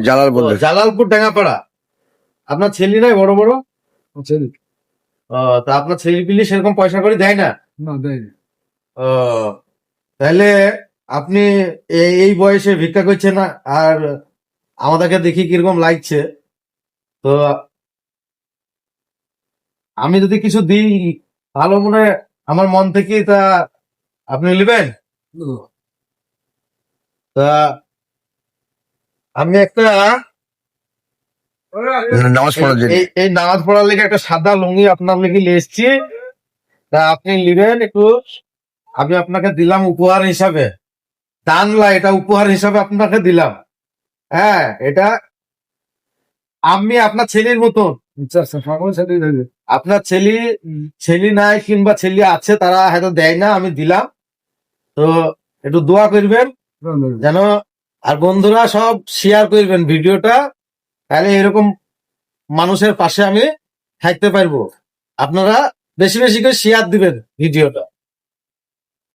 জালালপুর জালালপুর ডাঙ্গাপাড়া। আপনার ছেলে নাই বড় বড়? ছেলে তা আপনার ছেলে পিলি সেরকম পয়সা করে দেয় না? না দেয় না। ও, তাহলে আপনি এই বয়সে ভিক্ষা করছেন না, আর আমাদেরকে দেখি কিরকম লাগছে। তো আমি যদি কিছু দিই ভালো মনে আমার মন থেকে, তা আপনি নেবেন? তা আমি একটা নামাজ পড়ার জন্য এই নামাজ পড়ার লেগে একটা সাদা লুঙ্গি আপনার লেগে নিয়ে এসছি। তা আপনি নেবেন একটু, আমি আপনাকে দিলাম উপহার হিসাবে। দান না, এটা উপহার হিসাবে আপনাকে দিলাম। হ্যাঁ, এটা আমি আপনার ছেলের মতন। আচ্ছা আচ্ছা, সকল ছেলে দেবে। আপনার ছেলে নাই কিংবা ছেলে আছে, তারা হয়তো দেয় না, আমি দিলাম। তো একটু দোয়া করবেন যেন, আর বন্ধুরা সব শেয়ার করবেন ভিডিওটা, তাহলে এরকম মানুষের পাশে আমি থাকতে পারবো। আপনারা বেশি বেশি করে শেয়ার দিবেন ভিডিওটা।